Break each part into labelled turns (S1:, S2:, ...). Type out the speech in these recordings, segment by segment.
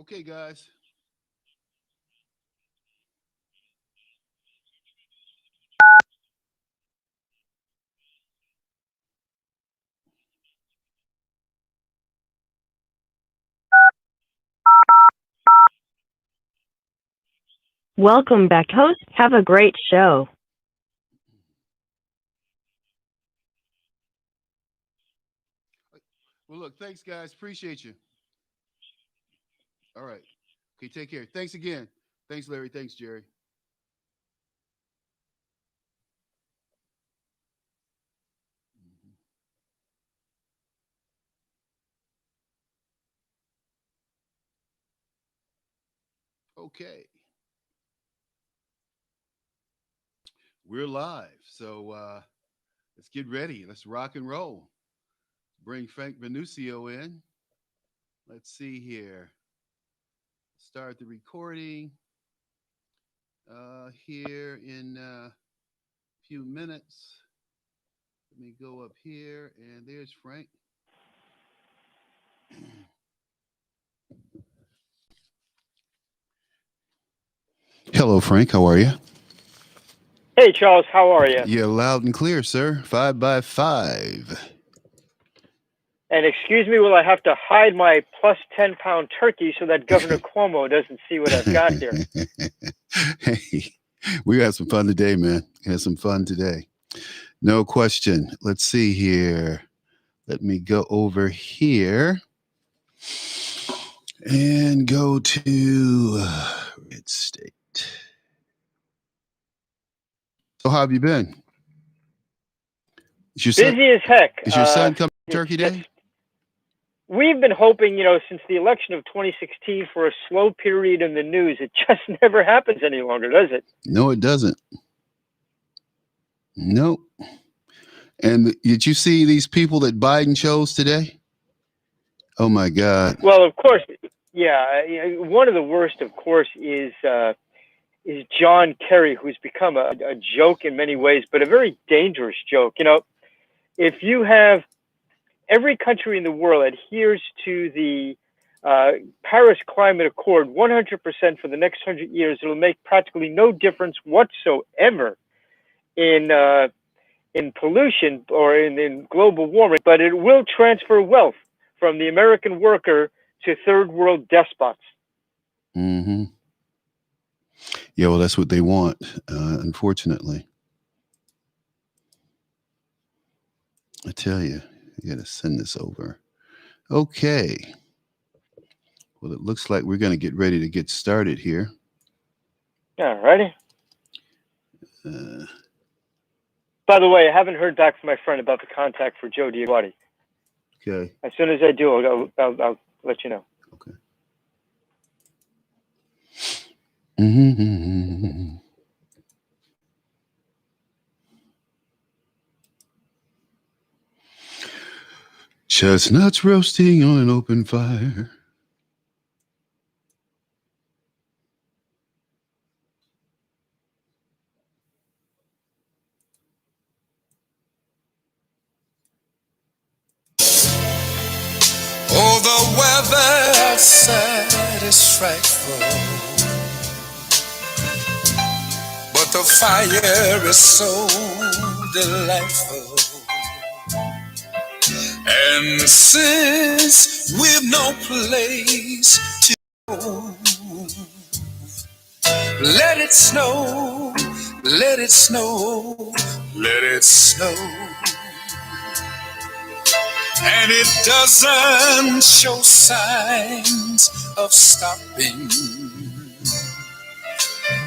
S1: Okay, guys.
S2: Welcome back, host. Have a great show.
S1: Well, look, thanks, guys. Appreciate you. All right. Okay, take care. Thanks again. Thanks, Larry. Thanks, Jerry. Mhm. Okay, we're live. So let's get ready. Let's rock and roll. Bring Frank Venucio in. Let's see here. Start the recording here in a few minutes. Let me go up here, and there's Frank. Hello, Frank. How are you?
S3: Hey, Charles, how are you?
S1: Yeah, loud and clear, sir. 5 by 5.
S3: And excuse me, will I have to hide my plus 10-pound turkey so that Governor Cuomo doesn't see what I've got here?
S1: Hey, we had some fun today, man. We had some fun today. No question. Let's see here. Let me go over here and go to Red State. So, how have you been? Is your son,
S3: Busy as heck.
S1: is your son coming
S3: It's
S1: Turkey
S3: just,
S1: Day?
S3: we've been hoping, since the election of 2016 for a slow period in the news. It just never happens any longer, does it?
S1: No, it doesn't. Nope. And did you see these people that Biden chose today? Oh my God.
S3: Well, of course, yeah. One of the worst, of course, is John Kerry, who's become a joke in many ways, but a very dangerous joke. If you have every country in the world adheres to the Paris Climate Accord 100% for the next 100 years, it'll make practically no difference whatsoever in pollution or in global warming, but it will transfer wealth from the American worker to third world despots.
S1: Mm-hmm. Yeah, well, that's what they want, unfortunately. I tell you, you got to send this over. Okay. Well, it looks like we're going to get ready to get started here.
S3: All righty.
S1: Uh,
S3: By the way, I haven't heard back from my friend about the contact for Joe Diaguati.
S1: okay.
S3: As soon as I do, I'll let you know.
S1: Okay. Mm-hmm. Chestnuts roasting on an open fire.
S4: Oh, the weather outside is frightful, but the fire is so delightful. And since we've no place to go, let it snow, let it snow, let it snow. And it doesn't show signs of stopping.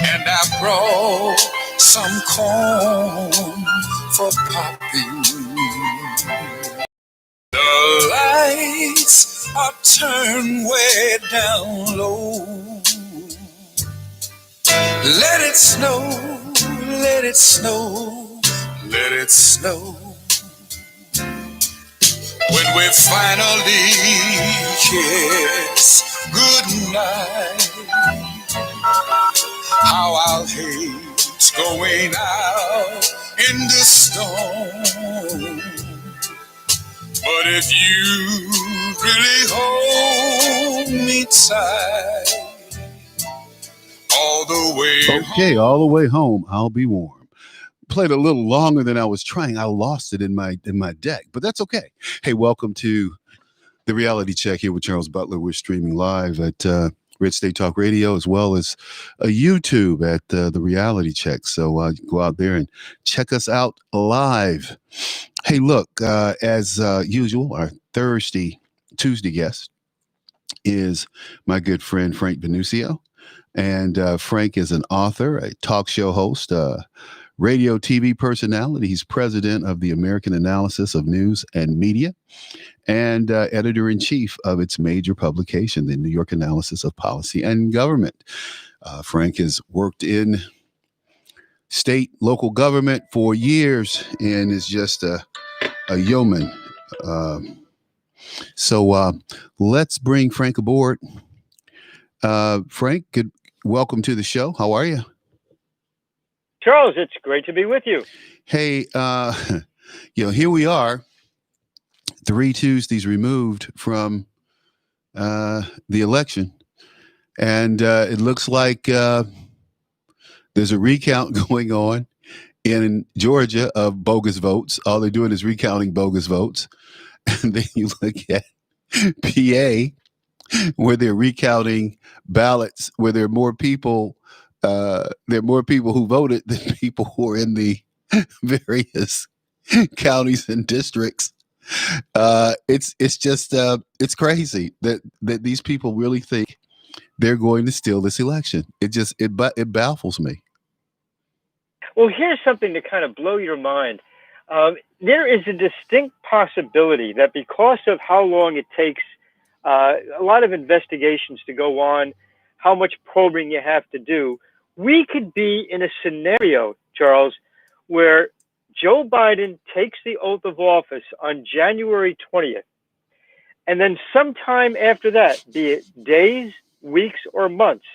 S4: And I brought some corn for popping. The lights are turned way down low. Let it snow, let it snow, let it snow. When we finally kiss goodnight, how I'll hate going out in the storm. But if you really hold meet side all the way
S1: Okay,
S4: home.
S1: all the way home, I'll be warm. Played a little longer than I was trying. I lost it in my deck, but that's okay. Hey, welcome to the Reality Check here with Charles Butler. We're streaming live at Red State Talk Radio as well as YouTube at the Reality Check. So you can go out there and check us out live. Hey, look, as usual, our Tuesday guest is my good friend Frank Venucio. And Frank is an author, a talk show host, radio TV personality. He's president of the American Analysis of News and Media and editor-in-chief of its major publication, the New York Analysis of Policy and Government. Frank has worked in state, local government for years and is just a yeoman. So let's bring Frank aboard. Frank, welcome to the show. How are you?
S3: Charles, it's great to be with you.
S1: Hey, here we are, 3 Tuesdays removed from the election, and it looks like there's a recount going on in Georgia of bogus votes. All they're doing is recounting bogus votes. And then you look at PA, where they're recounting ballots, where there are more people who voted than people who are in the various counties and districts. It's just it's crazy that these people really think they're going to steal this election. It baffles me.
S3: Well, here's something to kind of blow your mind. There is a distinct possibility that because of how long it takes a lot of investigations to go on, how much probing you have to do, we could be in a scenario, Charles, where Joe Biden takes the oath of office on January 20th. And then sometime after that, be it days, weeks, or months,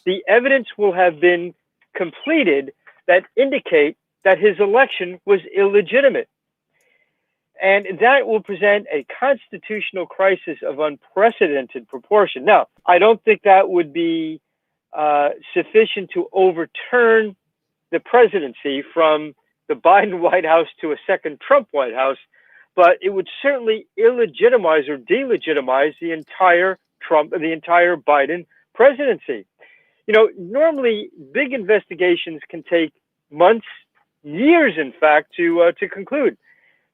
S3: the evidence will have been completed that indicate that his election was illegitimate. And that will present a constitutional crisis of unprecedented proportion. Now, I don't think that would be sufficient to overturn the presidency from the Biden White House to a second Trump White House, but it would certainly illegitimize or delegitimize the entire Biden presidency. Normally big investigations can take months, years, in fact, to conclude.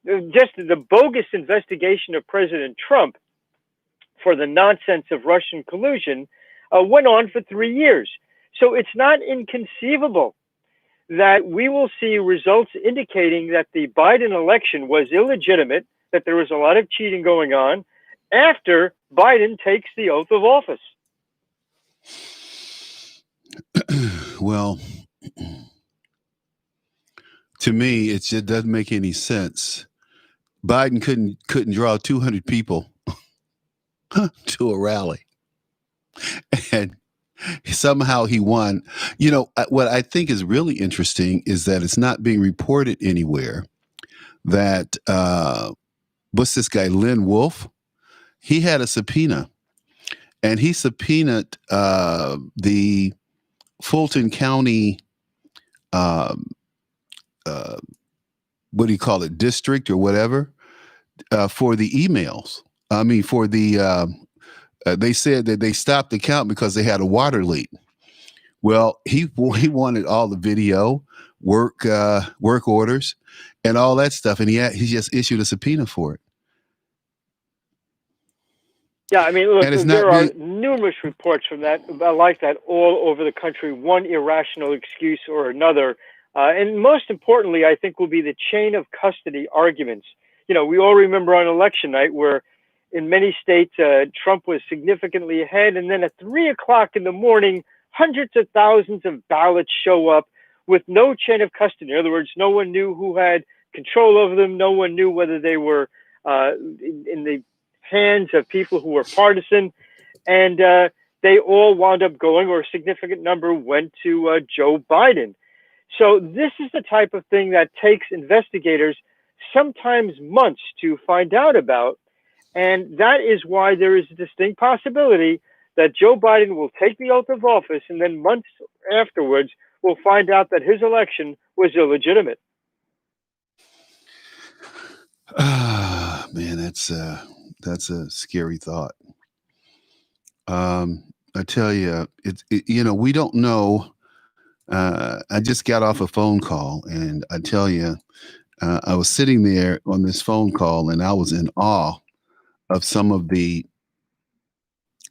S3: Just the bogus investigation of President Trump for the nonsense of Russian collusion went on for 3 years. So it's not inconceivable that we will see results indicating that the Biden election was illegitimate, that there was a lot of cheating going on after Biden takes the oath of office.
S1: Well, to me, it just doesn't make any sense. Biden couldn't draw 200 people to a rally, and somehow he won. What I think is really interesting is that it's not being reported anywhere that what's this guy, Lynn Wolf? He had a subpoena, and he subpoenaed the Fulton County what do you call it, district or whatever, for the emails. I mean, for the they said that they stopped the count because they had a water leak. Well, he wanted all the video, work orders, and all that stuff, and he just issued a subpoena for it.
S3: Yeah, I mean, look, there are numerous reports from that, like that, all over the country, one irrational excuse or another. And most importantly, I think, will be the chain of custody arguments. We all remember on election night where in many states, Trump was significantly ahead. And then at 3 o'clock in the morning, hundreds of thousands of ballots show up with no chain of custody. In other words, no one knew who had control over them. No one knew whether they were in the hands of people who were partisan. And they all wound up going, or a significant number went to Joe Biden. So this is the type of thing that takes investigators sometimes months to find out about. And that is why there is a distinct possibility that Joe Biden will take the oath of office, and then months afterwards, we'll find out that his election was illegitimate.
S1: Ah, man, that's a scary thought. I tell you, we don't know. I just got off a phone call, and I tell you, I was sitting there on this phone call, and I was in awe of some of the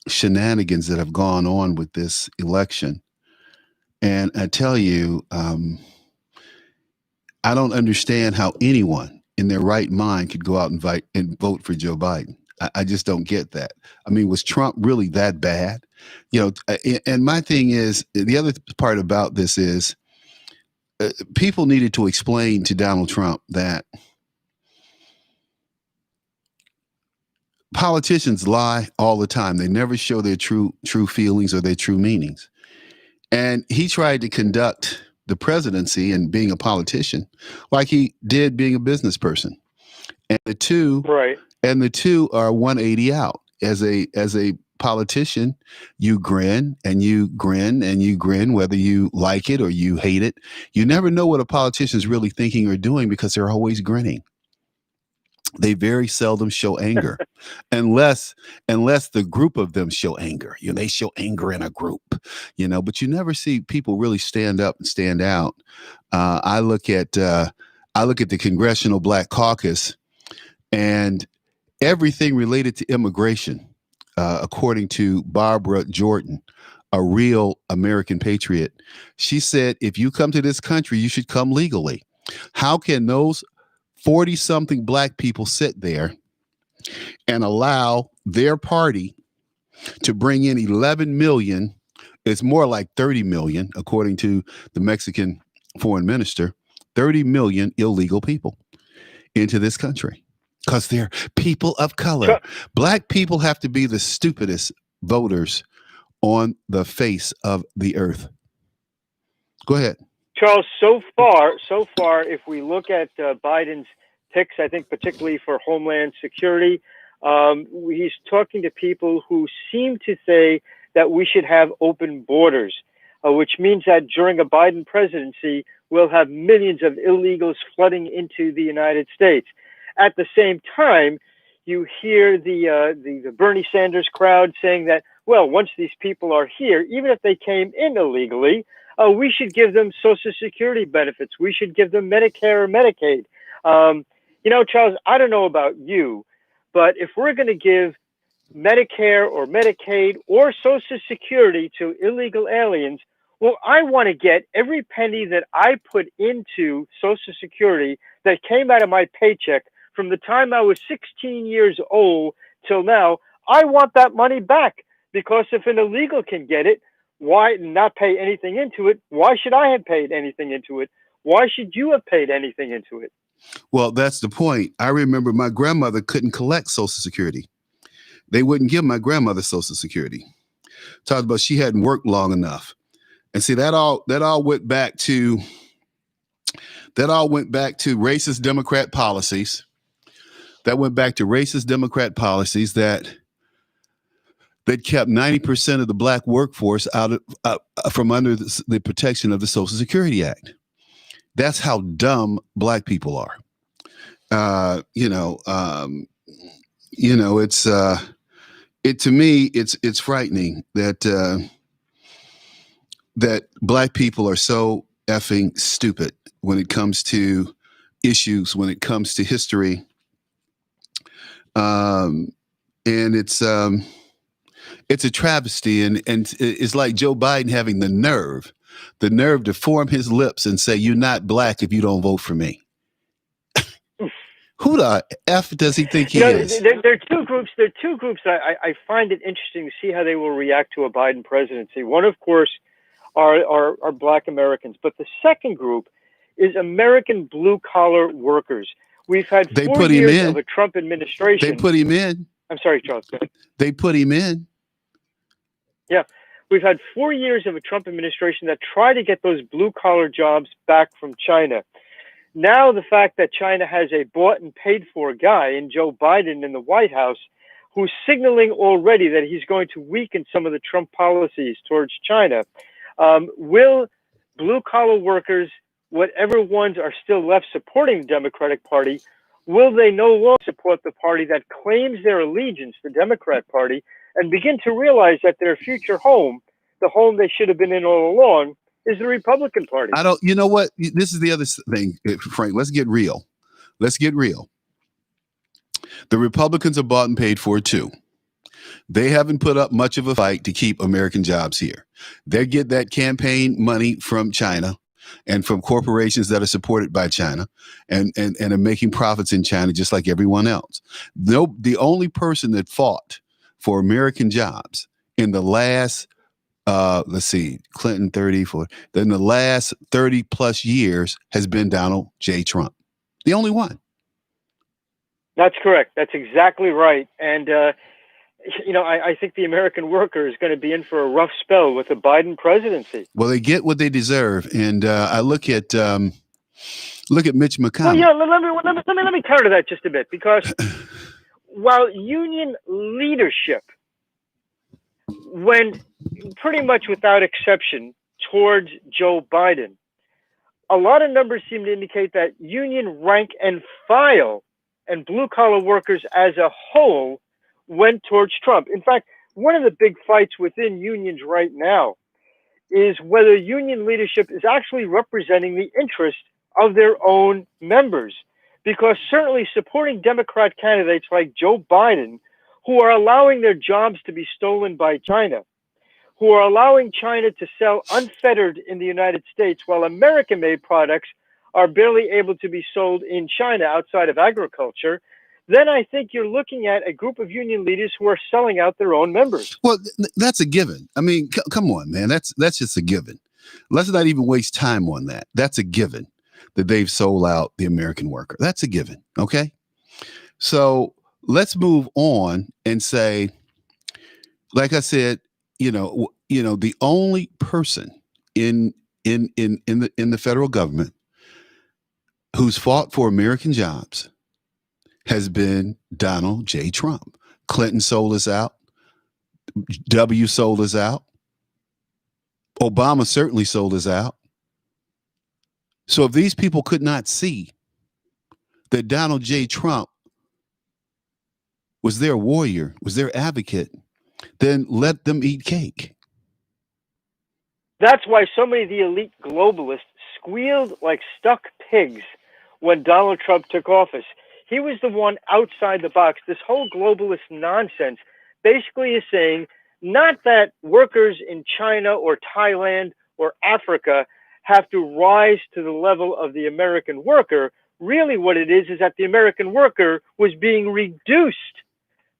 S1: shenanigans that have gone on with this election. And I tell you, I don't understand how anyone in their right mind could go out and vote for Joe Biden. I just don't get that. I mean, was Trump really that bad? And my thing is, the other part about this is people needed to explain to Donald Trump that politicians lie all the time. They never show their true feelings or their true meanings. And he tried to conduct the presidency and being a politician like he did being a business person. And the two
S3: Right.
S1: And the two are 180 out. As a politician, you grin and you grin and you grin, whether you like it or you hate it. You never know what a politician is really thinking or doing because they're always grinning. They very seldom show anger, unless the group of them show anger. They show anger in a group. But you never see people really stand up and stand out. I look at the Congressional Black Caucus, and everything related to immigration, according to Barbara Jordan, a real American patriot. She said, if you come to this country, you should come legally. How can those 40-something black people sit there and allow their party to bring in 11 million? It's more like 30 million, according to the Mexican foreign minister, 30 million illegal people into this country. Because they're people of color. Black people have to be the stupidest voters on the face of the earth. Go ahead.
S3: Charles, so far, if we look at Biden's picks, I think particularly for Homeland Security, he's talking to people who seem to say that we should have open borders, which means that during a Biden presidency, we'll have millions of illegals flooding into the United States. At the same time, you hear the Bernie Sanders crowd saying that, well, once these people are here, even if they came in illegally, we should give them Social Security benefits. We should give them Medicare or Medicaid. Charles, I don't know about you, but if we're going to give Medicare or Medicaid or Social Security to illegal aliens, well, I want to get every penny that I put into Social Security that came out of my paycheck from the time I was 16 years old till now. I want that money back, because if an illegal can get it, why not pay anything into it? Why should I have paid anything into it? Why should you have paid anything into it?
S1: Well, that's the point. I remember my grandmother couldn't collect Social Security. They wouldn't give my grandmother Social Security. Talked about she hadn't worked long enough. And see, that all went back to racist Democrat policies. That went back to racist Democrat policies that kept 90% of the black workforce out from under the protection of the Social Security Act. That's how dumb black people are. To me, it's frightening that black people are so effing stupid when it comes to issues, when it comes to history. And it's a travesty, and it's like Joe Biden having the nerve to form his lips and say, "You're not black if you don't vote for me." Who the F does he think he is?
S3: There are two groups. I find it interesting to see how they will react to a Biden presidency. One, of course, are black Americans, but the second group is American blue collar workers. We've had 4 years of a Trump administration.
S1: They put him in.
S3: I'm sorry, Charles. Go ahead.
S1: They put him in.
S3: Yeah. We've had 4 years of a Trump administration that tried to get those blue collar jobs back from China. Now the fact that China has a bought and paid for guy in Joe Biden in the White House who's signaling already that he's going to weaken some of the Trump policies towards China. Will blue-collar workers, whatever ones are still left supporting the Democratic Party, will they no longer support the party that claims their allegiance, the Democrat Party, and begin to realize that their future home, the home they should have been in all along, is the Republican Party?
S1: You know what? This is the other thing, Frank. Let's get real. The Republicans are bought and paid for too. They haven't put up much of a fight to keep American jobs here. They get that campaign money from China and from corporations that are supported by China and are making profits in China just like everyone else. The only person that fought for American jobs in the last, Clinton 34, in the last 30 plus years has been Donald J. Trump. The only one.
S3: That's correct. That's exactly right. And, I think the American worker is going to be in for a rough spell with the Biden presidency.
S1: Well, they get what they deserve. And I look at Mitch McConnell.
S3: Well, yeah, let me counter that just a bit, because while union leadership went pretty much without exception towards Joe Biden, a lot of numbers seem to indicate that union rank and file and blue-collar workers as a whole went towards Trump. In fact, one of the big fights within unions right now is whether union leadership is actually representing the interest of their own members. Because certainly supporting Democrat candidates like Joe Biden, who are allowing their jobs to be stolen by China, who are allowing China to sell unfettered in the United States, while American-made products are barely able to be sold in China outside of agriculture, then I think you're looking at a group of union leaders who are selling out their own members.
S1: Well, that's a given. I mean, come on, man. That's just a given. Let's not even waste time on that. That's a given that they've sold out the American worker. That's a given. Okay. So let's move on and say, like I said, the only person in the federal government who's fought for American jobs has been Donald J. Trump. Clinton sold us out. W sold us out. Obama certainly sold us out. So if these people could not see that Donald J. Trump was their warrior, was their advocate, then let them eat cake.
S3: That's why so many of the elite globalists squealed like stuck pigs when Donald Trump took office. He was the one outside the box. This whole globalist nonsense basically is saying not that workers in China or Thailand or Africa have to rise to the level of the American worker. Really what it is that the American worker was being reduced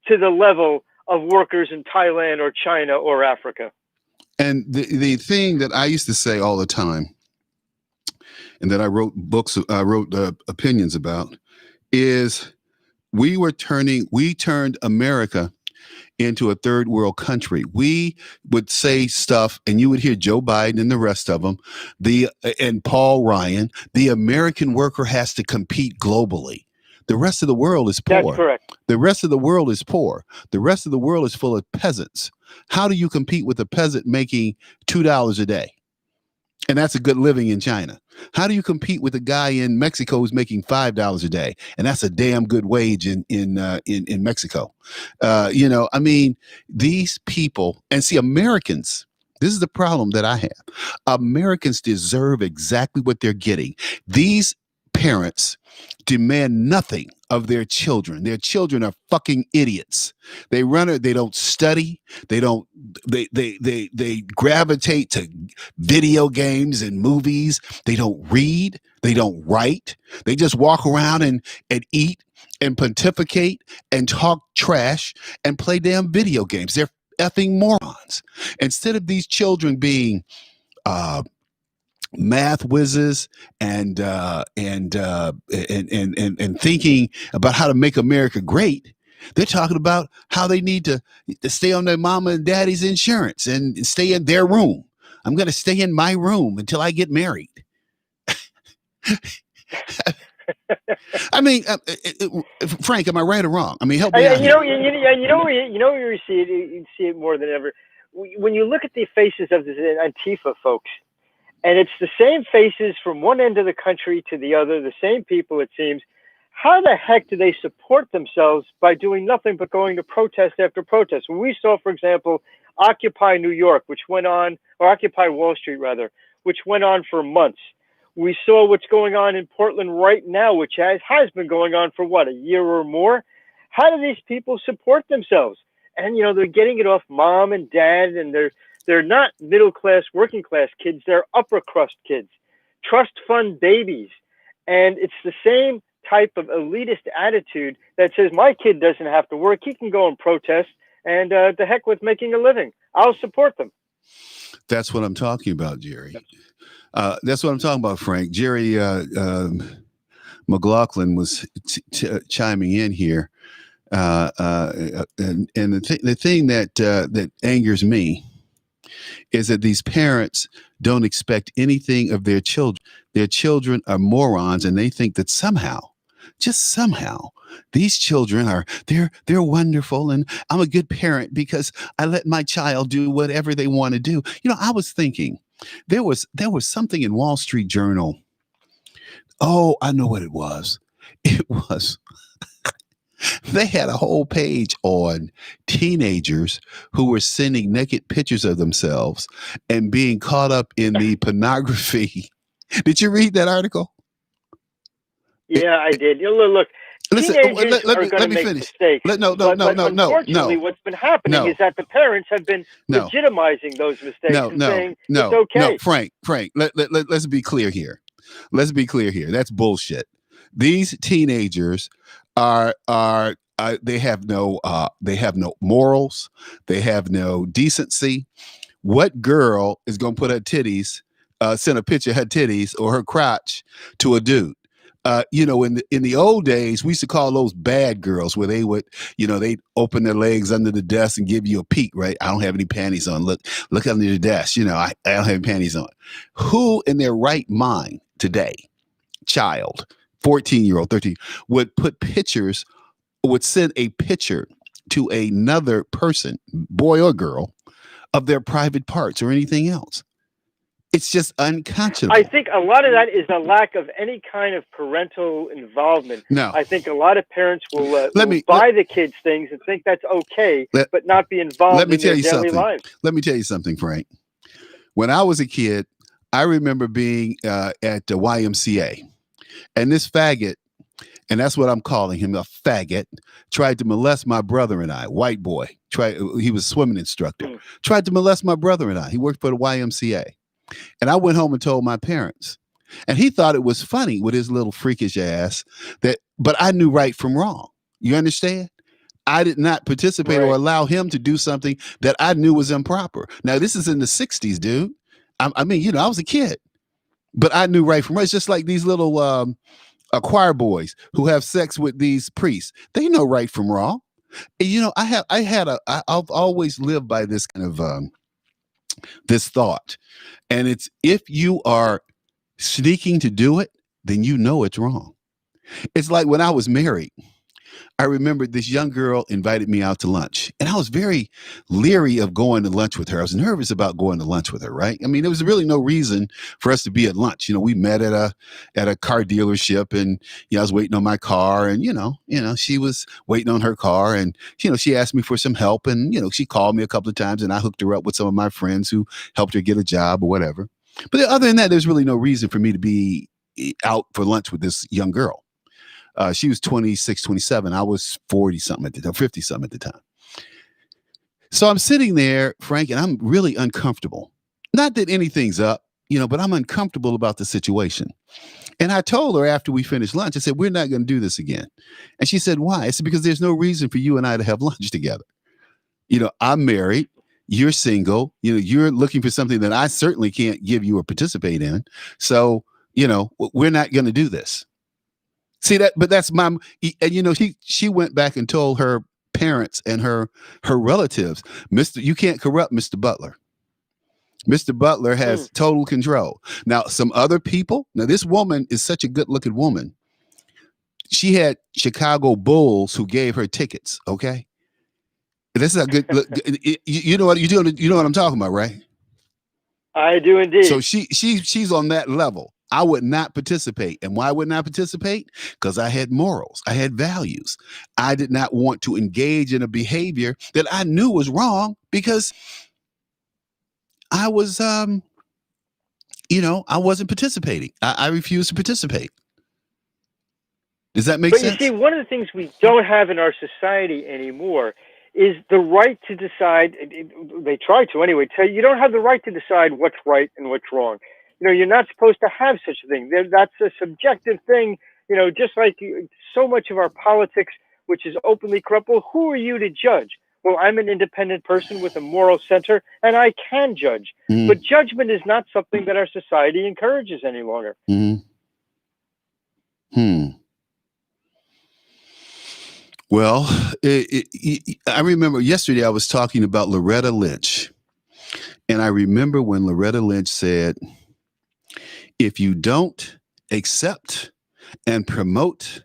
S3: to the level of workers in Thailand or China or Africa.
S1: And the thing that I used to say all the time, and that I wrote opinions about, is we turned America into a third world country. We would say stuff, and you would hear Joe Biden and the rest of them, and Paul Ryan, the American worker has to compete globally. The rest of the world is poor.
S3: That's correct.
S1: The rest of the world is poor. The rest of the world is full of peasants. How do you compete with a peasant making $2 a day? And that's a good living in China. How do you compete with a guy in Mexico who's making $5 a day? And that's a damn good wage in Mexico. These people, and see, Americans, this is the problem that I have. Americans deserve exactly what they're getting. These parents demand nothing of their children. Their children are fucking idiots. They don't study. They gravitate to video games and movies. They don't read. They don't write. They just walk around and eat and pontificate and talk trash and play damn video games. They're effing morons. Instead of these children being math whizzes and thinking about how to make America great, they're talking about how they need to stay on their mama and daddy's insurance and stay in their room. I'm going to stay in my room until I get married. I mean, Frank, am I right or wrong? I mean, help me out
S3: You
S1: here.
S3: know, where you see it. You see it more than ever when you look at the faces of the Antifa folks, and it's the same faces from one end of the country to the other, the same people. It seems. How the heck do they support themselves by doing nothing but going to protest after protest? When we saw, for example, Occupy New York, which went on, or Occupy Wall Street rather, which went on for months. We saw what's going on in Portland right now, which has been going on for what, a year or more. How do these people support themselves? And they're getting it off mom and dad, and they're not middle class, working class kids. They're upper crust kids, trust fund babies, and it's the same type of elitist attitude that says my kid doesn't have to work; he can go and protest, and the heck with making a living. I'll support them.
S1: That's what I'm talking about, Jerry. That's what I'm talking about, Frank. Jerry McLaughlin was chiming in here, and the thing that angers me is that these parents don't expect anything of their children. Their children are morons, and they think that somehow, just somehow, these children they're wonderful, and I'm a good parent because I let my child do whatever they want to do. I was thinking there was something in Wall Street Journal. Oh, I know what it was. It was they had a whole page on teenagers who were sending naked pictures of themselves and being caught up in the pornography. Did you read that article?
S3: Yeah, I did. Look,
S1: Listen,
S3: teenagers are going to make
S1: finish.
S3: mistakes.
S1: No,
S3: but unfortunately, what's been happening is that the parents have been legitimizing those mistakes and saying it's okay.
S1: Frank, let's be clear here. Let's be clear here. That's bullshit. These teenagers are they have no morals. They have no decency. What girl is going to put her titties, send a picture of her titties or her crotch to a dude? In the old days, we used to call those bad girls, where they would, they'd open their legs under the desk and give you a peek, right? I don't have any panties on. Look under the desk. I don't have any panties on. Who in their right mind today, child, 14-year-old, 13, would send a picture to another person, boy or girl, of their private parts or anything else? It's just unconscionable.
S3: I think a lot of that is a lack of any kind of parental involvement.
S1: No.
S3: I think a lot of parents will buy the kids things and think that's okay, but not be involved in their daily lives.
S1: Let me tell you something, Frank. When I was a kid, I remember being at the YMCA, and this faggot, and that's what I'm calling him, a faggot, tried to molest my brother and I, white boy. He was a swimming instructor. Tried to molest my brother and I. He worked for the YMCA. And I went home and told my parents. And he thought it was funny with his little freakish ass, but I knew right from wrong. You understand? I did not participate or allow him to do something that I knew was improper. Now, this is in the 60s, dude. I mean, I was a kid, but I knew right from wrong. It's just like these little choir boys who have sex with these priests. They know right from wrong. And, I've always lived by this kind of this thought. And it's, if you are sneaking to do it, then it's wrong. It's like when I was married, I remember this young girl invited me out to lunch, and I was very leery of going to lunch with her. I was nervous about going to lunch with her, right? I mean, there was really no reason for us to be at lunch. We met at a car dealership, and I was waiting on my car, and she was waiting on her car, and she asked me for some help, and she called me a couple of times, and I hooked her up with some of my friends who helped her get a job or whatever. But other than that, there's really no reason for me to be out for lunch with this young girl. She was 26, 27. I was 40 something at the time, 50 something at the time. So I'm sitting there, Frank, and I'm really uncomfortable. Not that anything's up, but I'm uncomfortable about the situation. And I told her after we finished lunch, I said, we're not going to do this again. And she said, why? I said, because there's no reason for you and I to have lunch together. I'm married. You're single. You're looking for something that I certainly can't give you or participate in. So, we're not going to do this. See that, but that's my, and she went back and told her parents and her relatives, you can't corrupt Mr. Butler. Mr. Butler has total control. Now, some other people, this woman is such a good looking woman. she had Chicago Bulls who gave her tickets. Okay, this is a good. Look, you know what you do. You know what I'm talking about, right?
S3: I do
S1: So
S3: indeed.
S1: she's on that level. I would not participate. And why wouldn't I participate? Because I had morals. I had values. I did not want to engage in a behavior that I knew was wrong because I was I wasn't participating. I refused to participate. Does that make
S3: But you see,
S1: sense?
S3: one of the things we don't have in our society anymore is the right to decide. They try to anyway. Tell you don't have the right to decide what's right and what's wrong. You're not supposed to have such a thing. That's a subjective thing. Just like so much of our politics, which is openly corrupt. Well, who are you to judge? Well, I'm an independent person with a moral center, and I can judge.
S1: Mm-hmm.
S3: But judgment is not something that our society encourages any longer.
S1: Mm-hmm. Well, I remember yesterday I was talking about Loretta Lynch. And I remember when Loretta Lynch said, if you don't accept and promote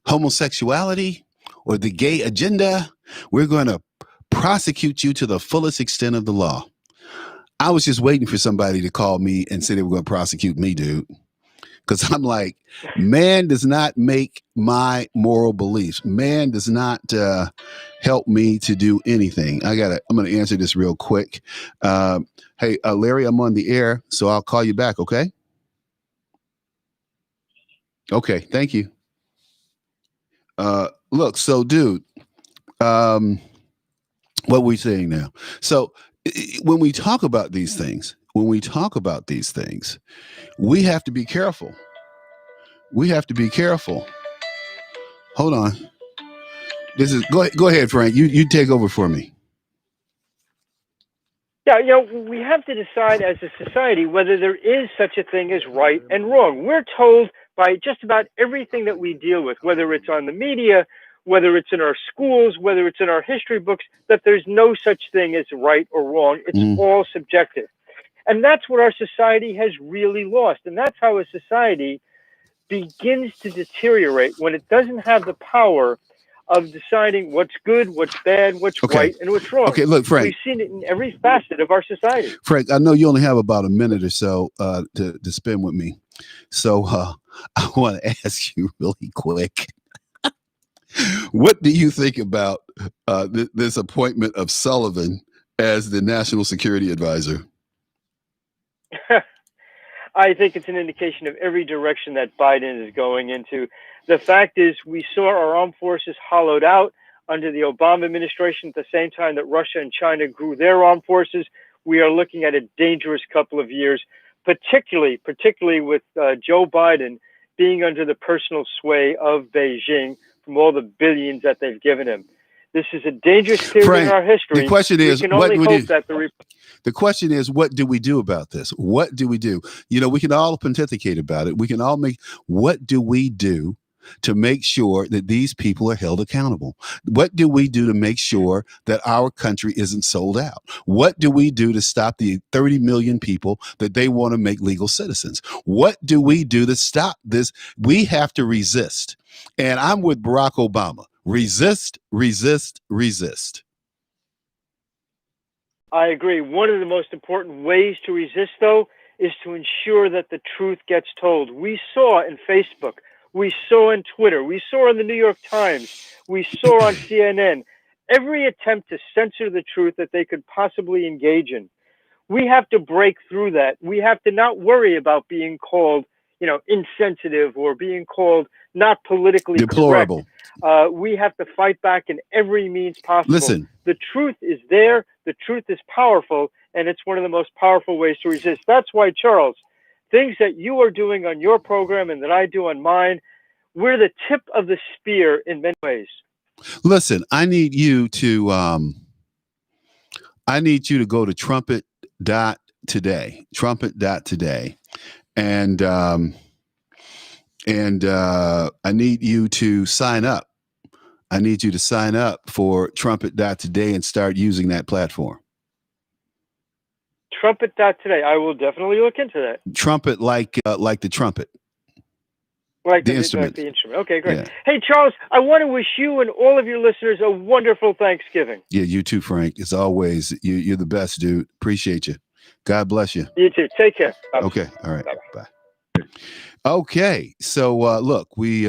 S1: homosexuality or the gay agenda, we're going to prosecute you to the fullest extent of the law. I was just waiting for somebody to call me and say they were going to prosecute me, dude. Because I'm like, man does not make my moral beliefs. Man does not help me to do anything. I'm going to answer this real quick. Hey, Larry, I'm on the air, so I'll call you back. Okay. Okay. Thank you. Look, so dude, what were we saying now? So when we talk about these things, we have to be careful. Hold on. Go ahead, Frank. You take over for me.
S3: Yeah, we have to decide as a society whether there is such a thing as right and wrong. We're told by just about everything that we deal with, whether it's on the media, whether it's in our schools, whether it's in our history books, that there's no such thing as right or wrong. It's all subjective. And that's what our society has really lost. And that's how a society begins to deteriorate when it doesn't have the power of deciding what's good, what's bad, what's right, and what's wrong.
S1: Okay, look, Frank.
S3: We've seen it in every facet of our society.
S1: Frank, I know you only have about a minute or so to spend with me. So I want to ask you really quick. What do you think about this appointment of Sullivan as the National Security Advisor?
S3: I think it's an indication of every direction that Biden is going into. The fact is, we saw our armed forces hollowed out under the Obama administration at the same time that Russia and China grew their armed forces. We are looking at a dangerous couple of years, particularly with Joe Biden being under the personal sway of Beijing from all the billions that they've given him. This is a dangerous period
S1: Frank,
S3: in our history.
S1: The question is, what do we do about this? What do we do? We can all pontificate about it. We can all what do we do to make sure that these people are held accountable? What do we do to make sure that our country isn't sold out? What do we do to stop the 30 million people that they want to make legal citizens? What do we do to stop this? We have to resist. And I'm with Barack Obama. Resist, resist, resist.
S3: I agree. One of the most important ways to resist, though, is to ensure that the truth gets told. We saw in Facebook, we saw in Twitter, we saw in the New York Times, we saw on CNN, every attempt to censor the truth that they could possibly engage in. We have to break through that. We have to not worry about being called, insensitive or being called not politically
S1: deplorable.
S3: Correct. We have to fight back in every means possible.
S1: Listen,
S3: the truth is there. The truth is powerful, and it's one of the most powerful ways to resist. That's why, Charles, things that you are doing on your program and that I do on mine, we're the tip of the spear in many ways.
S1: Listen, I need you to go to trumpet.today, and I need you to sign up. I need you to sign up for trumpet.today and start using that platform.
S3: Trumpet.today. I will definitely look into that.
S1: Trumpet like the trumpet.
S3: Like
S1: The
S3: the
S1: instrument.
S3: instrument. Okay, great.
S1: Yeah.
S3: Hey, Charles, I want to wish you and all of your listeners a wonderful Thanksgiving.
S1: Yeah, you too, Frank. As always, you're the best, dude. Appreciate you. God bless you.
S3: You too. Take care. Bye.
S1: Okay. All right.
S3: Bye.
S1: Bye. Okay. So look, we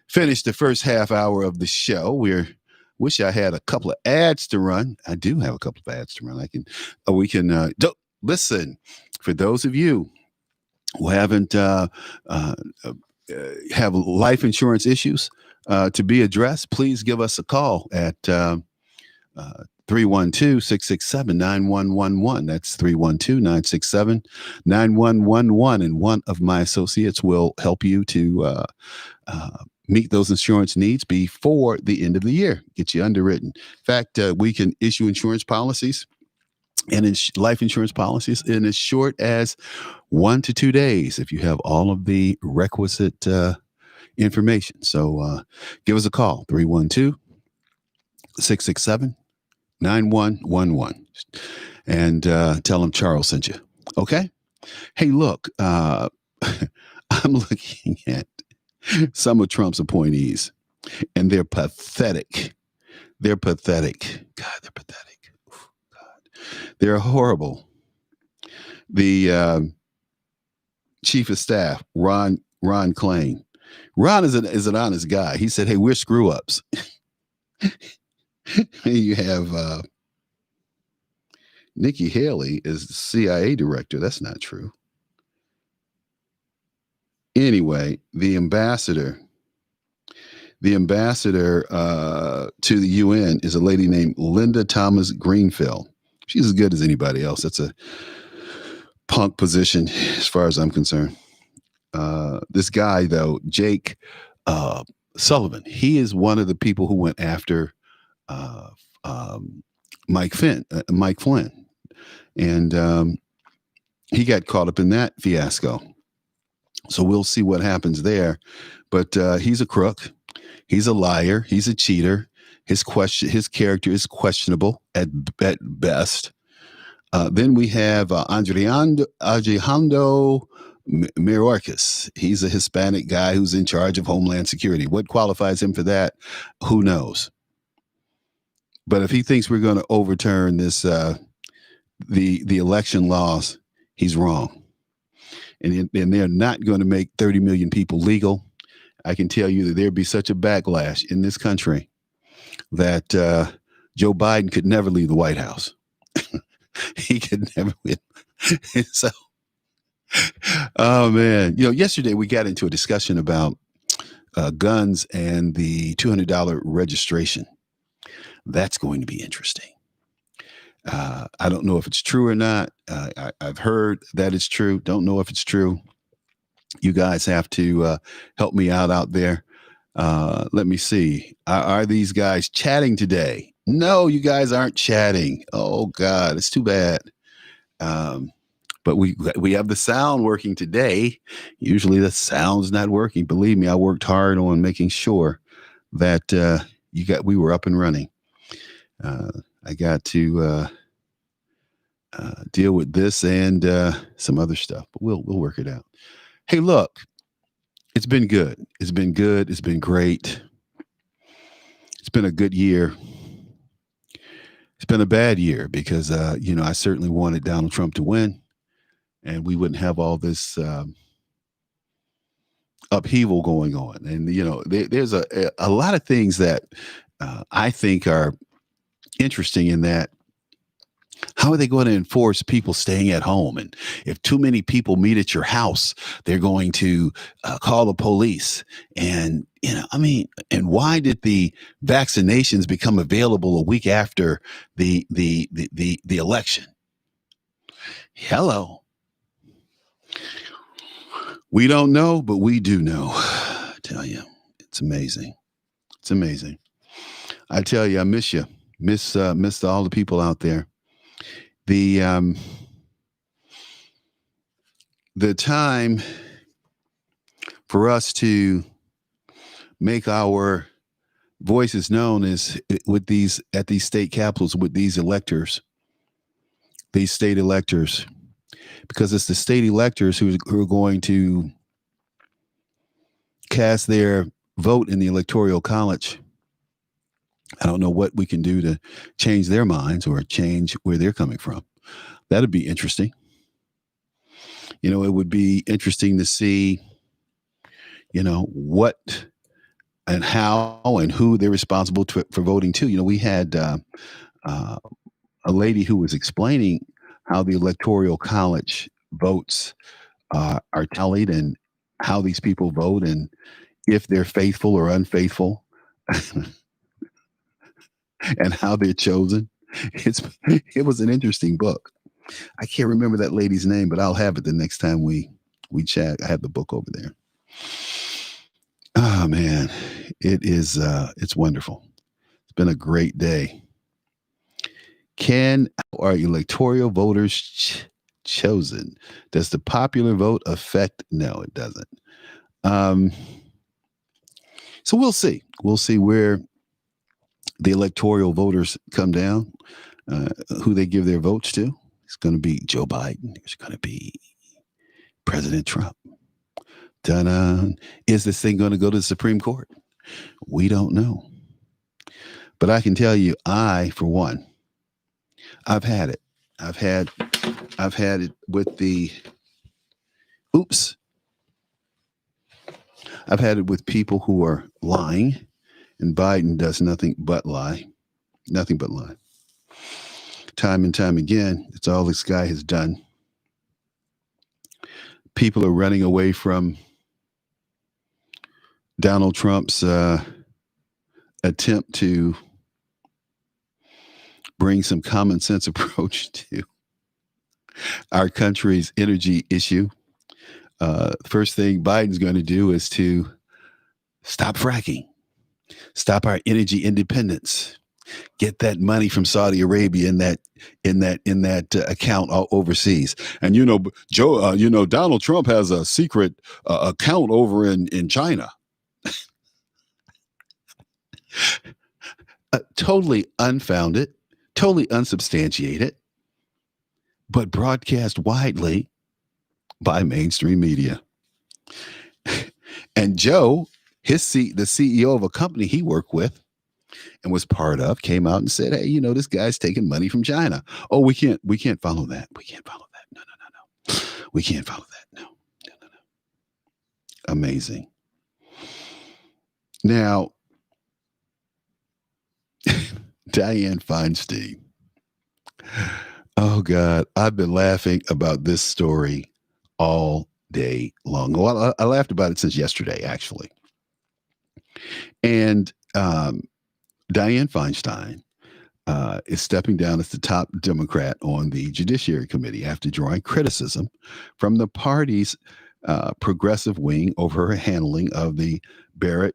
S1: finished the first half hour of the show. Wish I had a couple of ads to run. I do have a couple of ads to run. We can listen. For those of you who haven't have life insurance issues to be addressed, please give us a call at 312-667-9111. That's 312-967-9111. And one of my associates will help you to meet those insurance needs before the end of the year, get you underwritten. In fact, we can issue insurance policies and life insurance policies in as short as 1 to 2 days if you have all of the requisite information. So give us a call, 312-667-9111, and tell them Charles sent you. Okay? Hey, look, I'm looking at some of Trump's appointees, and they're pathetic. They're pathetic. God, they're pathetic. God. They're horrible. The chief of staff, Ron Klain. Ron is an honest guy. He said, "Hey, we're screw ups." You have Nikki Haley is the CIA director. That's not true. Anyway, the ambassador to the UN is a lady named Linda Thomas Greenfield. She's as good as anybody else. That's a punk position as far as I'm concerned. This guy, though, Jake Sullivan, he is one of the people who went after Mike Flynn. And he got caught up in that fiasco. So we'll see what happens there. But he's a crook. He's a liar. He's a cheater. His character is questionable at best. Then we have Alejandro Mayorkas. He's a Hispanic guy who's in charge of Homeland Security. What qualifies him for that? Who knows? But if he thinks we're going to overturn this, the election laws, he's wrong. And they're not going to make 30 million people legal. I can tell you that there'd be such a backlash in this country that Joe Biden could never leave the White House. He could never win. So, oh man, yesterday we got into a discussion about guns and the $200 registration. That's going to be interesting. I don't know if it's true or not. I've heard that it's true. Don't know if it's true. You guys have to help me out there. Let me see. Are these guys chatting today? No, you guys aren't chatting. Oh God, it's too bad. But we have the sound working today. Usually the sound's not working. Believe me, I worked hard on making sure that we were up and running. I got to deal with this and some other stuff, but we'll work it out. Hey, look, it's been good. It's been good. It's been great. It's been a good year. It's been a bad year because, I certainly wanted Donald Trump to win, and we wouldn't have all this upheaval going on. And, there's a lot of things that I think are interesting in that. How are they going to enforce people staying at home? And if too many people meet at your house, they're going to call the police. And, and why did the vaccinations become available a week after the election? Hello. We don't know, but we do know. I tell you, it's amazing. It's amazing. I tell you, I miss you. Miss all the people out there. The time for us to make our voices known is at these state capitals with these state electors, because it's the state electors who are going to cast their vote in the Electoral College, I don't know what we can do to change their minds or change where they're coming from. That'd be interesting. It would be interesting to see, what and how and who they're responsible for voting to. We had uh, a lady who was explaining how the Electoral College votes are tallied and how these people vote and if they're faithful or unfaithful and how they're chosen. It was an interesting book. I can't remember that lady's name, but I'll have it the next time we chat. I have the book over there. Oh man, it's wonderful. It's been a great day. Are electoral voters chosen? Does the popular vote affect? No, it doesn't. Um, so we'll see. We'll see where the electoral voters come down, who they give their votes to. It's going to be Joe Biden. It's going to be President Trump. Dun-dun. Is this thing going to go to the Supreme Court? We don't know. But I can tell you, for one, I've had it. I've had it with the I've had it with people who are lying, and Biden does nothing but lie. Nothing but lie. Time and time again, it's all this guy has done. People are running away from Donald Trump's attempt to bring some common sense approach to our country's energy issue. First thing Biden's going to do is to stop fracking, stop our energy independence, get that money from Saudi Arabia in that account overseas. And Joe, Donald Trump has a secret account over in China. Totally unfounded, totally unsubstantiated, but broadcast widely by mainstream media. And Joe, the CEO of a company he worked with and was part of, came out and said, "Hey, this guy's taking money from China. Oh, we can't follow that. We can't follow that. No. We can't follow that. No. Amazing." Now, Dianne Feinstein. Oh God, I've been laughing about this story all day long. Well, I laughed about it since yesterday, actually. And Dianne Feinstein is stepping down as the top Democrat on the Judiciary Committee after drawing criticism from the party's progressive wing over her handling of the Barrett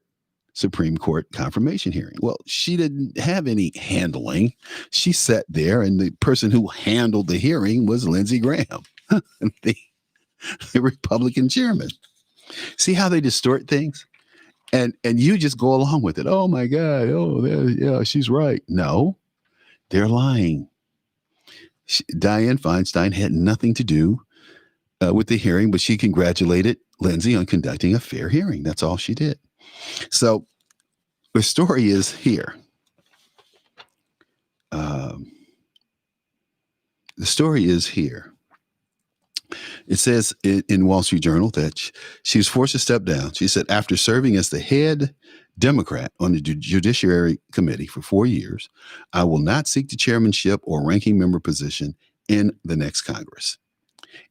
S1: Supreme Court confirmation hearing. Well, she didn't have any handling. She sat there, and the person who handled the hearing was Lindsey Graham, the Republican chairman. See how they distort things? And you just go along with it. Oh my God. Oh, yeah, she's right. No, they're lying. Dianne Feinstein had nothing to do with the hearing, but she congratulated Lindsey on conducting a fair hearing. That's all she did. So the story is here. The story is here. It says in Wall Street Journal that she was forced to step down. She said, after serving as the head Democrat on the Judiciary Committee for 4 years, I will not seek the chairmanship or ranking member position in the next Congress.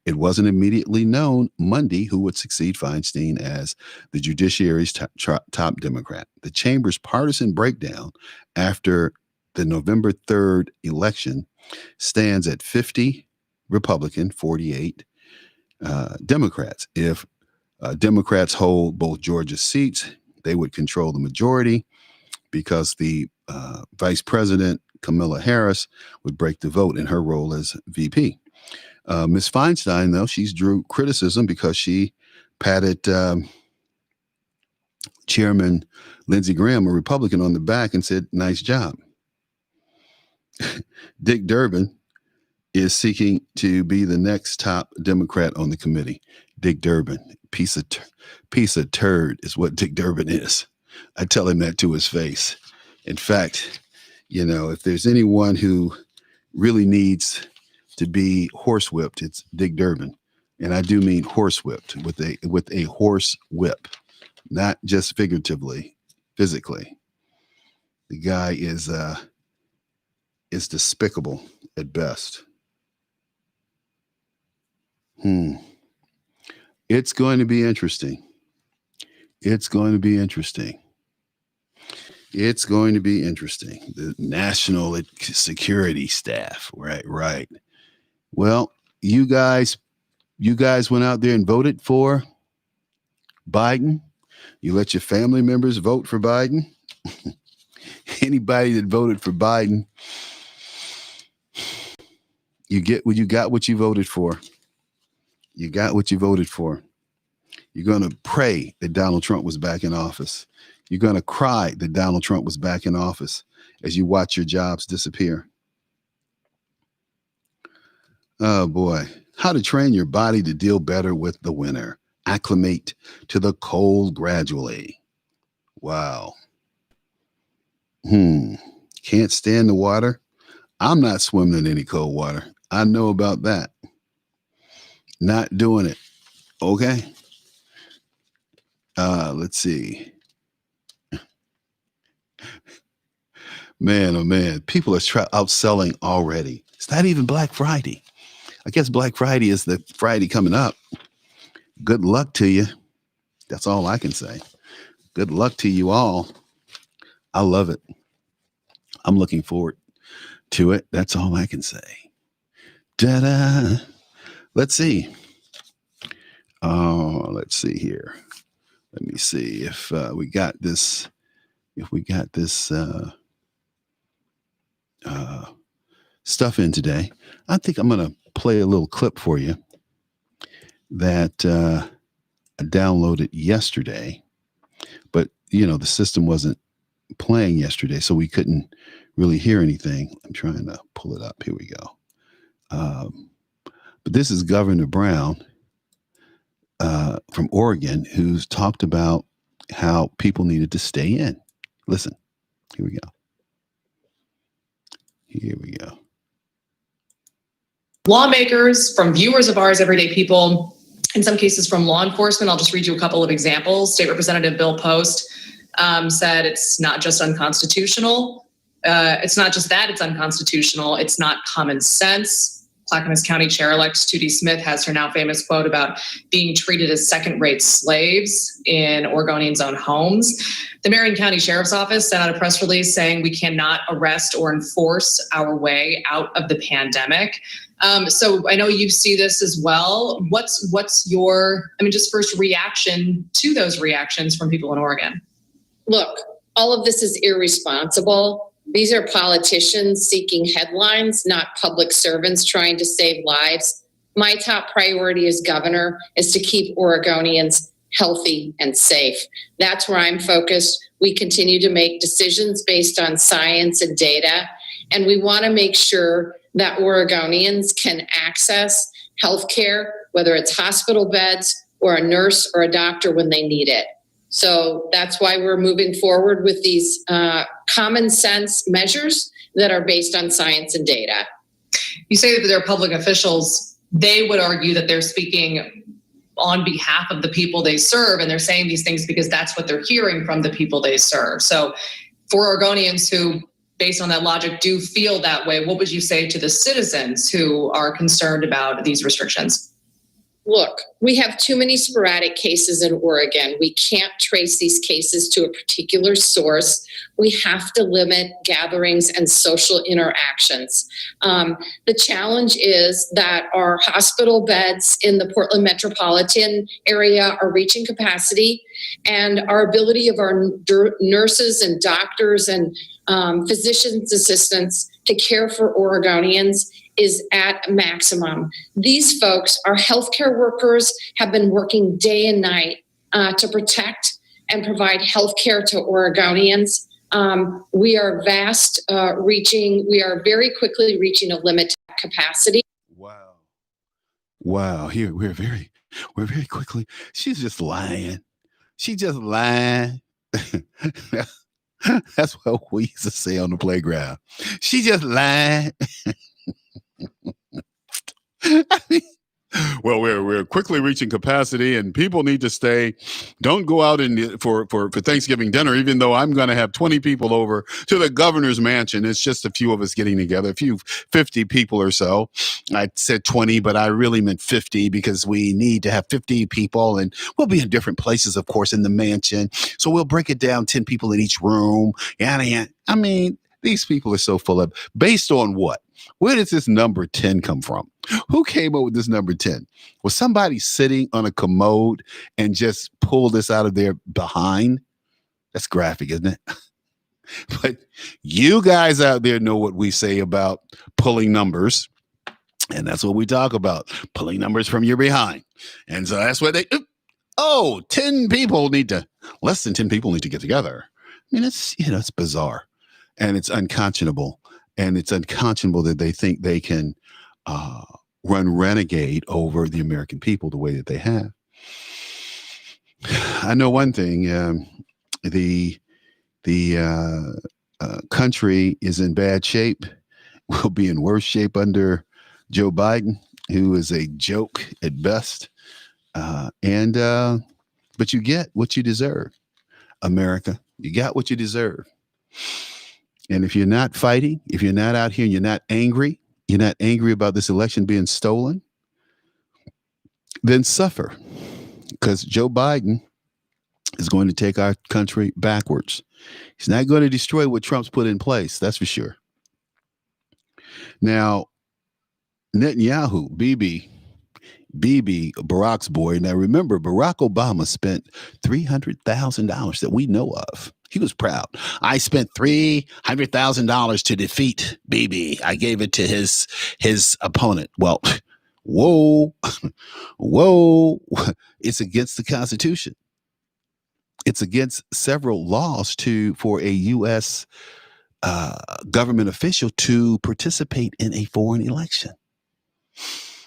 S1: It wasn't immediately known Monday who would succeed Feinstein as the judiciary's top Democrat. The chamber's partisan breakdown after the November 3rd election stands at 50 Republican, 48 Democrats. If Democrats hold both Georgia seats, they would control the majority because the Vice President, Kamala Harris, would break the vote in her role as VP. Ms. Feinstein, though, she's drew criticism because she patted Chairman Lindsey Graham, a Republican, on the back and said, "Nice job." Dick Durbin, is seeking to be the next top Democrat on the committee. Dick Durbin, piece of turd is what Dick Durbin is. I tell him that to his face. In fact, if there's anyone who really needs to be horsewhipped, it's Dick Durbin. And I do mean horsewhipped with a horse whip, not just figuratively, physically. The guy is despicable at best. It's going to be interesting. It's going to be interesting. It's going to be interesting. The national security staff, right. Well, you guys went out there and voted for Biden. You let your family members vote for Biden. Anybody that voted for Biden, you got what you voted for. You got what you voted for. You're going to pray that Donald Trump was back in office. You're going to cry that Donald Trump was back in office as you watch your jobs disappear. Oh boy. How to train your body to deal better with the winter. Acclimate to the cold gradually. Wow. Can't stand the water. I'm not swimming in any cold water. I know about that. Not doing it. Okay. Let's see. Man, oh man, people are outselling already. It's not even Black Friday. I guess Black Friday is the Friday coming up. Good luck to you. That's all I can say. Good luck to you all. I love it. I'm looking forward to it. That's all I can say. Ta-da. Let's see. Let's see here. Let me see if we got this. If we got this stuff in today. I think I'm going to play a little clip for you that I downloaded yesterday, but the system wasn't playing yesterday, so we couldn't really hear anything. I'm trying to pull it up. Here we go. But this is Governor Brown from Oregon, who's talked about how people needed to stay in. Listen, here we go. Here we go.
S5: Lawmakers, from viewers of ours, everyday people, in some cases from law enforcement. I'll just read you a couple of examples. State Representative Bill Post said it's not just unconstitutional. It's not just that it's unconstitutional. It's not common sense. Clackamas County Chair-elect Tootie Smith has her now famous quote about being treated as second-rate slaves in Oregonians' own homes. The Marion County Sheriff's Office sent out a press release saying we cannot arrest or enforce our way out of the pandemic. So I know you see this as well. What's your, just first reaction to those reactions from people in Oregon?
S6: Look, all of this is irresponsible. These are politicians seeking headlines, not public servants trying to save lives. My top priority as governor is to keep Oregonians healthy and safe. That's where I'm focused. We continue to make decisions based on science and data, and we want to make sure that Oregonians can access healthcare, whether it's hospital beds or a nurse or a doctor when they need it. So that's why we're moving forward with these common sense measures that are based on science and data.
S5: You say that they're public officials. They would argue that they're speaking on behalf of the people they serve, and they're saying these things because that's what they're hearing from the people they serve. So for Oregonians who, based on that logic, do feel that way, what would you say to the citizens who are concerned about these restrictions?
S6: Look, we have too many sporadic cases in Oregon. We can't trace these cases to a particular source. We have to limit gatherings and social interactions. The challenge is that our hospital beds in the Portland metropolitan area are reaching capacity, and our ability of our nurses and doctors and physicians' assistants to care for Oregonians is at maximum. These folks, our healthcare workers, have been working day and night to protect and provide healthcare to Oregonians. We are very quickly reaching a limit capacity.
S1: Wow. Wow. Here we're very quickly. She's just lying. She just lying. That's what we used to say on the playground. She just lying. I mean, well, we're quickly reaching capacity, and people need to stay. Don't go out for Thanksgiving dinner, even though I'm going to have 20 people over to the governor's mansion. It's just a few of us getting together, 50 people or so. I said 20, but I really meant 50 because we need to have 50 people, and we'll be in different places, of course, in the mansion. So we'll break it down, 10 people in each room. And I mean, these people are so full of, based on what? Where does this number 10 come from? Who came up with this number 10? Was somebody sitting on a commode and just pulled this out of their behind? That's graphic, isn't it? But you guys out there know what we say about pulling numbers. And that's what we talk about, pulling numbers from your behind. And so that's what 10 people less than 10 people need to get together. I mean, it's bizarre and it's unconscionable. And it's unconscionable that they think they can run renegade over the American people the way that they have. I know one thing: the country is in bad shape. Will be in worse shape under Joe Biden, who is a joke at best. But you get what you deserve, America. You got what you deserve. And if you're not fighting, if you're not out here and you're not angry about this election being stolen, then suffer. Because Joe Biden is going to take our country backwards. He's not going to destroy what Trump's put in place. That's for sure. Now, Netanyahu, Bibi, Barack's boy. Now, remember, Barack Obama spent $300,000 that we know of. He was proud. I spent $300,000 to defeat Bibi. I gave it to his opponent. Well, whoa. It's against the Constitution. It's against several laws for a U.S. Government official to participate in a foreign election.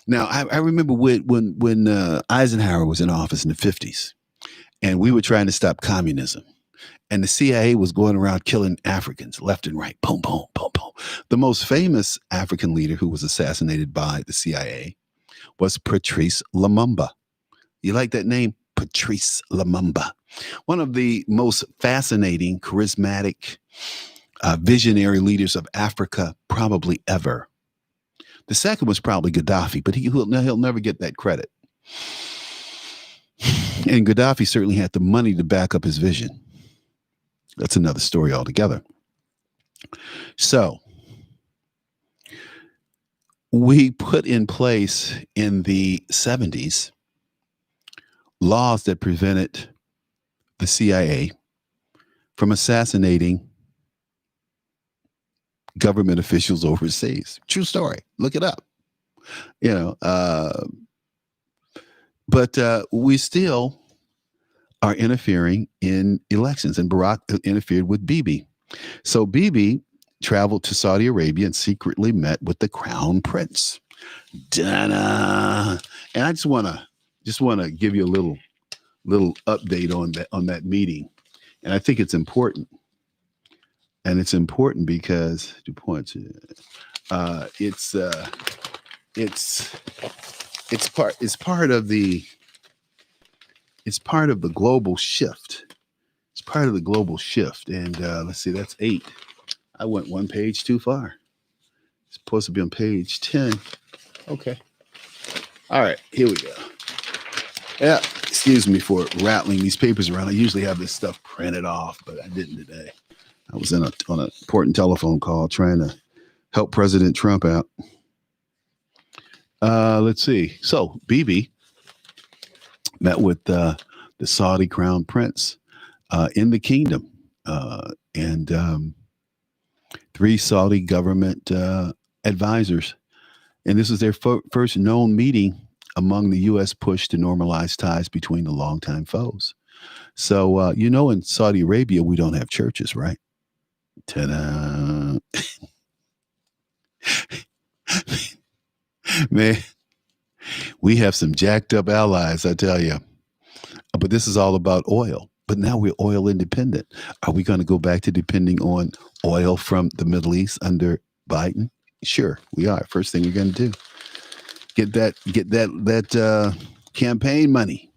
S1: Now, I remember when Eisenhower was in office in the 50s, and we were trying to stop communism. And the CIA was going around killing Africans left and right. Boom, boom, boom, boom. The most famous African leader who was assassinated by the CIA was Patrice Lumumba. You like that name? Patrice Lumumba. One of the most fascinating, charismatic, visionary leaders of Africa probably ever. The second was probably Gaddafi, but he'll never get that credit. And Gaddafi certainly had the money to back up his vision. That's another story altogether. So we put in place in the 70s laws that prevented the CIA from assassinating government officials overseas. True story. Look it up. But we still are interfering in elections, and Barack interfered with Bibi. So Bibi traveled to Saudi Arabia and secretly met with the crown prince. Da-da. And I just want to give you a little update on that meeting. And I think it's important. And it's important because it's part of the global shift. It's part of the global shift. And let's see, that's 8. I went one page too far. It's supposed to be on page 10. Okay. All right, here we go. Yeah, excuse me for rattling these papers around. I usually have this stuff printed off, but I didn't today. I was on an important telephone call trying to help President Trump out. Let's see. So Bibi met with the Saudi crown prince in the kingdom, and 3 Saudi government advisors. And this is their first known meeting among the U.S. push to normalize ties between the longtime foes. So, in Saudi Arabia, we don't have churches, right? Ta-da. Man, we have some jacked up allies, I tell you. But this is all about oil. But now we're oil independent. Are we going to go back to depending on oil from the Middle East under Biden? Sure, we are. First thing we're going to do, get that campaign money.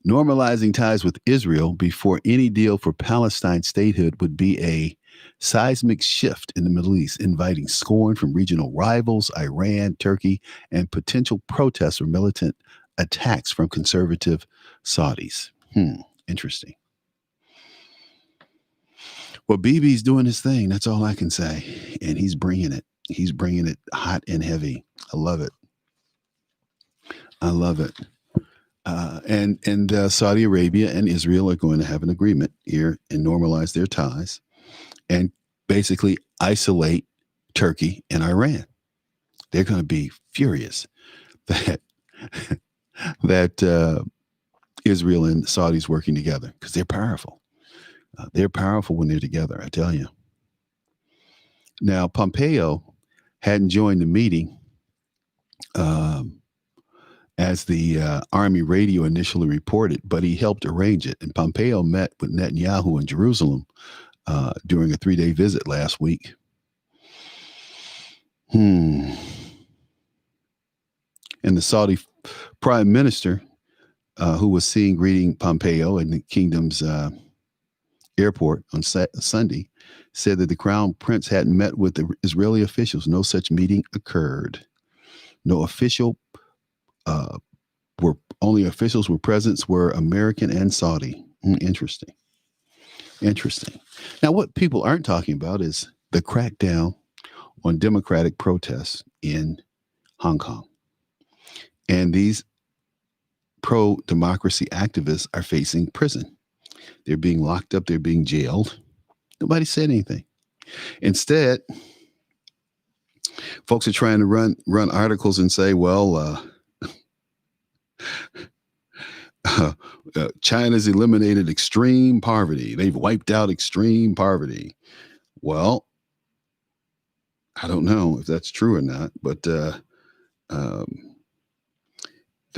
S1: Normalizing ties with Israel before any deal for Palestine statehood would be a seismic shift in the Middle East, inviting scorn from regional rivals, Iran, Turkey, and potential protests or militant attacks from conservative Saudis. Interesting. Well, Bibi's doing his thing. That's all I can say. And he's bringing it. He's bringing it hot and heavy. I love it. I love it. And Saudi Arabia and Israel are going to have an agreement here and normalize their ties and basically isolate Turkey and Iran. They're going to be furious that Israel and Saudis working together because they're powerful. They're powerful when they're together, I tell you. Now, Pompeo hadn't joined the meeting as the Army radio initially reported, but he helped arrange it. And Pompeo met with Netanyahu in Jerusalem during a 3-day visit last week. And the Saudi prime minister, who was seen greeting Pompeo in the kingdom's airport on Sunday, said that the crown prince hadn't met with the Israeli officials. No such meeting occurred. No official only officials were present were American and Saudi. Interesting. Now, what people aren't talking about is the crackdown on democratic protests in Hong Kong. And these pro-democracy activists are facing prison. They're being locked up. They're being jailed. Nobody said anything. Instead, folks are trying to run articles and say, well, China's eliminated extreme poverty. They've wiped out extreme poverty. Well, I don't know if that's true or not, but the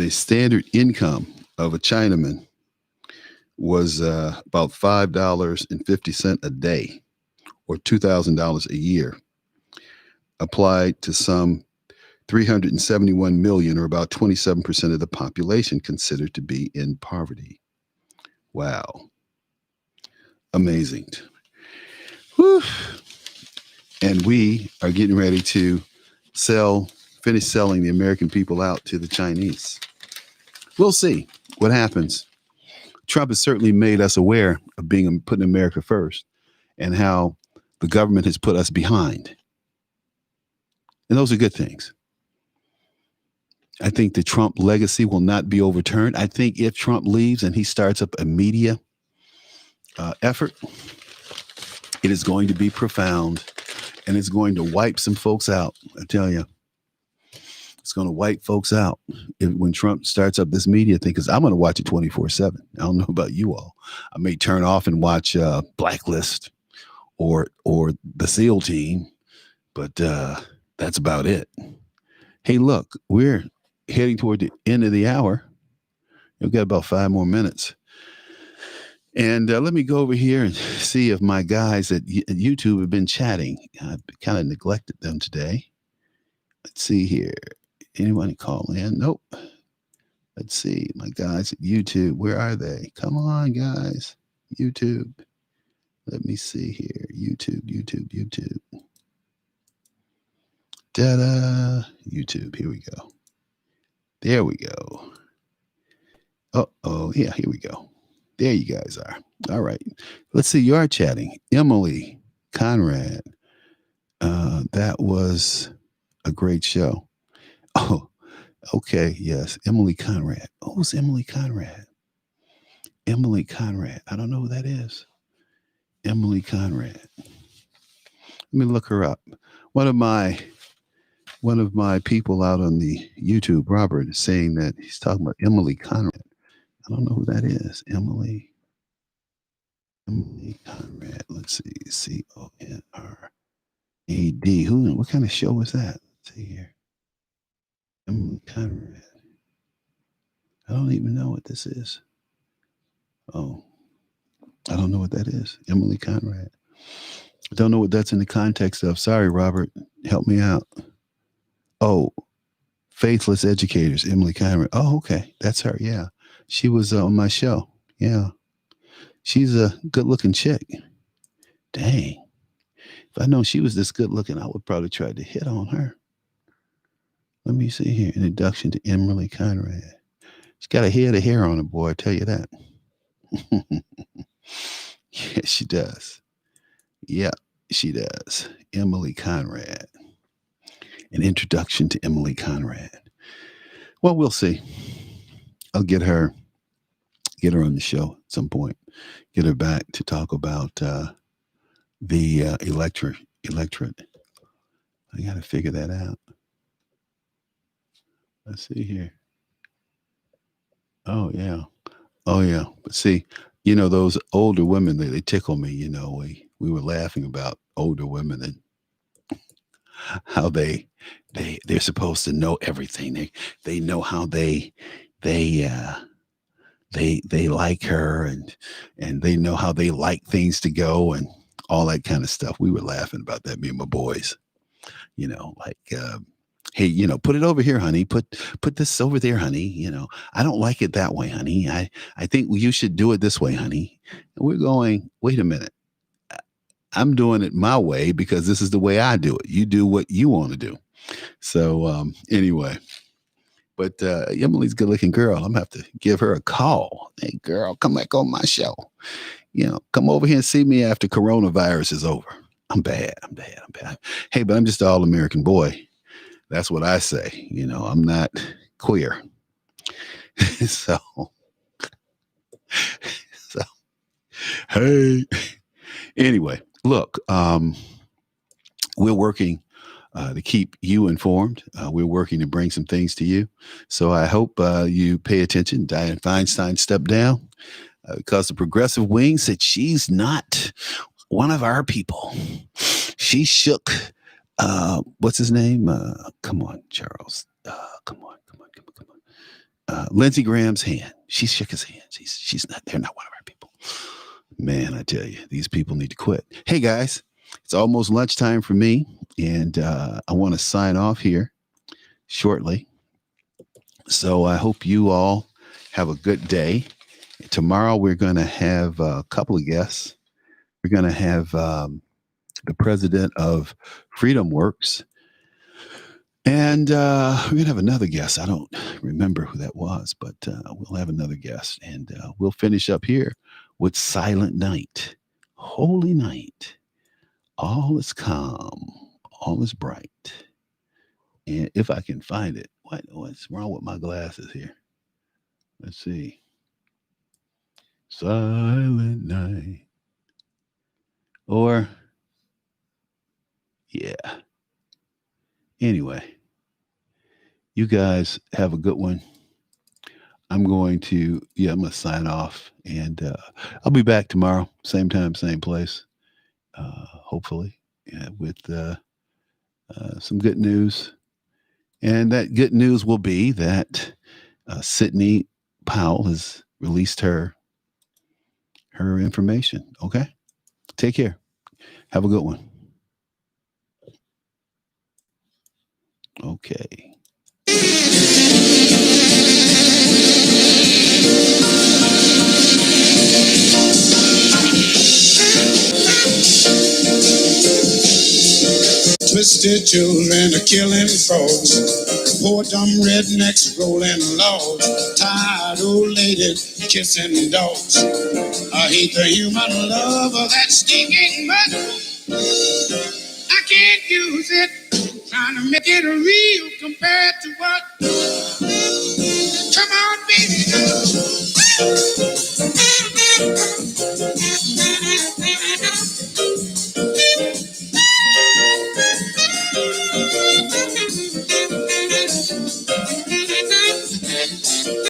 S1: standard income of a Chinaman was about $5.50 a day, or $2,000 a year, applied to some 371 million, or about 27% of the population considered to be in poverty. Wow. Amazing. Whew. And we are getting ready to finish selling the American people out to the Chinese. We'll see what happens. Trump has certainly made us aware of putting America first and how the government has put us behind. And those are good things. I think the Trump legacy will not be overturned. I think if Trump leaves and he starts up a media effort, it is going to be profound and it's going to wipe some folks out. I tell you, it's going to wipe folks out when Trump starts up this media thing, because I'm going to watch it 24/7. I don't know about you all. I may turn off and watch Blacklist or the SEAL Team, but that's about it. Hey, look, we're heading toward the end of the hour. We've got about 5 more minutes. And let me go over here and see if my guys at YouTube have been chatting. I've kind of neglected them today. Let's see here. Anyone call in? Nope. Let's see. My guys at YouTube, where are they? Come on, guys. YouTube. Let me see here. YouTube. Ta-da. YouTube. Here we go. There we go. Uh-oh. Yeah, here we go. There you guys are. All right. Let's see. You are chatting. Emily Conrad. That was a great show. Oh, okay. Yes. Emily Conrad. Oh, who's Emily Conrad? Emily Conrad. I don't know who that is. Emily Conrad. Let me look her up. One of my people out on the YouTube, Robert, is saying that he's talking about Emily Conrad. I don't know who that is. Emily Conrad. Let's see. CONRAD. What kind of show is that? Let's see here. Conrad. I don't even know what this is. Oh, I don't know what that is. Emily Conrad. I don't know what that's in the context of. Sorry, Robert. Help me out. Oh, Faithless Educators, Emily Conrad. Oh, okay. That's her. Yeah. She was on my show. Yeah. She's a good looking chick. Dang. If I known she was this good looking, I would probably try to hit on her. Let me see here. Introduction to Emily Conrad. She's got a head of hair on her, boy. I tell you that. Yes, she does. Yeah, she does. Emily Conrad. An introduction to Emily Conrad. Well, we'll see. I'll get her on the show at some point. Get her back to talk about the electorate. I got to figure that out. Let's see here. Oh yeah. But see, those older women, they tickle me. We were laughing about older women and how they're supposed to know everything. They know how they like her and they know how they like things to go and all that kind of stuff. We were laughing about that, me and my boys. Hey, put it over here, honey. Put this over there, honey. I don't like it that way, honey. I think you should do it this way, honey. And we're going, wait a minute. I'm doing it my way because this is the way I do it. You do what you want to do. So anyway, but Emily's a good looking girl. I'm gonna have to give her a call. Hey girl, come back on my show. Come over here and see me after coronavirus is over. I'm bad. Hey, but I'm just an all-American boy. That's what I say. I'm not queer. so, hey. Anyway, look, we're working to keep you informed. We're working to bring some things to you. So I hope you pay attention. Dianne Feinstein stepped down because the progressive wing said she's not one of our people. She shook, what's his name? Come on, Charles. Come on. Lindsey Graham's hand. She shook his hand. She's not, they're not one of our people. Man, I tell you, these people need to quit. Hey guys, it's almost lunchtime for me. And I want to sign off here shortly. So I hope you all have a good day. Tomorrow we're going to have a couple of guests. We're going to have the president of Freedom Works. And we're going to have another guest. I don't remember who that was, but we'll have another guest. And we'll finish up here with Silent Night, Holy Night. All is calm. All is bright. And if I can find it, what's wrong with my glasses here? Let's see. Silent Night. Or, yeah. Anyway, you guys have a good one. I'm going to sign off. And I'll be back tomorrow. Same time, same place. Hopefully, with some good news. And that good news will be that Sidney Powell has released her information. Okay? Take care. Have a good one. Okay.
S4: Twisted children are killing frogs. Poor dumb rednecks rolling logs. Tired old ladies kissing dogs. I hate the human love of that stinking mud. I can't use it. Trying to make it real compared to what? Come on, baby.